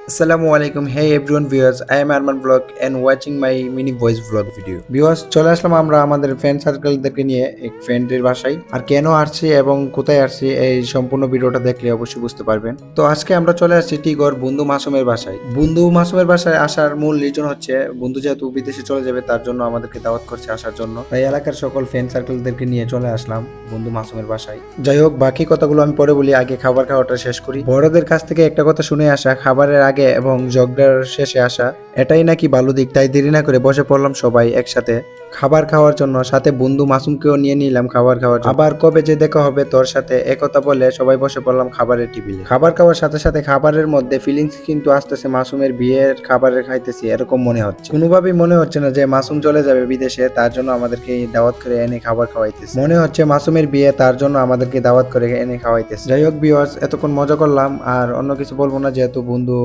Assalamualaikum. Hey everyone viewers, I am Arman Vlog and watching my mini voice vlog video. Viewers, চলে আসলাম আমরা আমাদের friend সার্কেলদেরকে নিয়ে এক ফ্রেন্ডের বাসায়। আর কেন আসছি এবং কোথায় আসছি এই সম্পূর্ণ ভিডিওটা দেখলে অবশ্যই বুঝতে পারবেন। তো আজকে আমরা চলে আসছি টিগর বন্ধু মাসুমের বাসায়। বন্ধু মাসুমের বাসায় আসার মূল রিজন হচ্ছে বন্ধু যেহেতু বিদেশে চলে যাবে তার জন্য আমাদেরকে দাওয়াত করছে আসার জন্য। তাই এলাকার সকল ফ্রেন্ড সার্কেলদেরকে নিয়ে চলে আসলাম বন্ধু মাসুমের বাসায়। যাই হোক, বাকি কথাগুলো আমি পরে বলি, আগে খাবার খাওয়াটা শেষ করি। বড়দের কাছ থেকে একটা কথা শুনে আসা, খাবারের আগে এবং ঝগড়ার শেষে আসা এটাই নাকি ভালো দিক। তাই দেরি না করে বসে পড়লাম সবাই একসাথে খাবার খাওয়ার জন্য। সাথে বন্ধু মাসুমকেও নিয়ে নিলাম খাবার খাওয়ার জন্য। আবার কবে যে দেখা হবে তোর সাথে একথা বলে সবাই বসে পড়লাম খাবারের টেবিলে। খাবার খাওয়ার সাথে সাথে খাবারের মধ্যে ফিলিংস কিন্তু আসতেছে মাসুমের বিয়ের খাবারের খাইতেছি এরকম মনে হচ্ছে। কোনোভাবেই মনে হচ্ছে না যে মাসুম চলে যাবে বিদেশে, তার জন্য আমাদেরকে দাওয়াত করে এনে খাবার খাওয়াইতেছে। মনে হচ্ছে মাসুমের বিয়ে, তার জন্য আমাদেরকে দাওয়াত করে এনে খাওয়াইতেছে। যাই হোক ভিউয়ার্স, এতক্ষণ মজা করলাম আর অন্য কিছু বলবো না, যেহেতু বন্ধু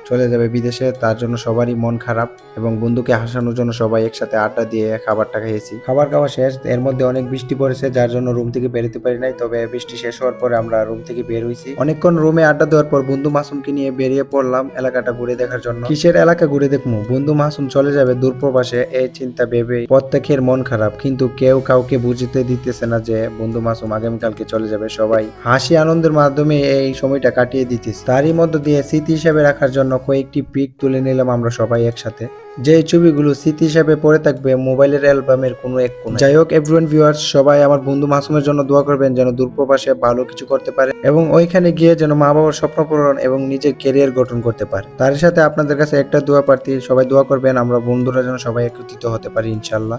চলে যাবে বিদেশে তার জন্য সবারই মন খারাপ এবং বন্ধুকে হাসানোর জন্য সবাই একসাথে আড্ডা দিয়ে খাবারটা খেয়েছি। খাবার খাওয়া শেষ, এর মধ্যে অনেক বৃষ্টি পড়েছে যার জন্য রুম থেকে বেরোতে পারি নাই। তবে বৃষ্টি শেষ হওয়ার পরে আমরা রুম থেকে বের হয়েছি। অনেকক্ষণ রুমে আড্ডা দেওয়ার পর বন্ধু মাসুমকে নিয়ে বেরিয়ে পড়লাম এলাকাটা ঘুরে দেখার জন্য। কিসের এলাকা ঘুরে দেখবো, বন্ধু মাসুম চলে যাবে দূরপ্রবাসে এই চিন্তা ভেবে প্রত্যেকের মন খারাপ, কিন্তু কেউ কাউকে বুঝতে দিতেছে না যে বন্ধু মাসুম আগামীকালকে চলে যাবে। সবাই হাসি আনন্দের মাধ্যমে এই সময়টা কাটিয়ে দিতেছে। তারই মধ্য দিয়ে স্মৃতি হিসেবে রাখার জন্য কয়েকটি পিক তুলে নিলাম আমরা সবাই একসাথে, যে ছবিগুলো স্মৃতি হিসেবে পড়ে থাকবে মোবাইলের অ্যালবামের কোনো এক কোণে। যাই হোক এভরিওয়ান ভিউয়ার্স, সবাই আমার বন্ধু মাসুমের জন্য দোয়া করবেন যেন দূরপ্রবাসে ভালো কিছু করতে পারে এবং ওইখানে গিয়ে যেন মা বাবার স্বপ্ন পূরণ এবং নিজের ক্যারিয়ার গঠন করতে পারে। তার সাথে আপনাদের কাছে একটা দোয়া প্রার্থী, সবাই দোয়া করবেন আমরা বন্ধুরা যেন সবাই একত্রিত হতে পারি ইনশাল্লাহ।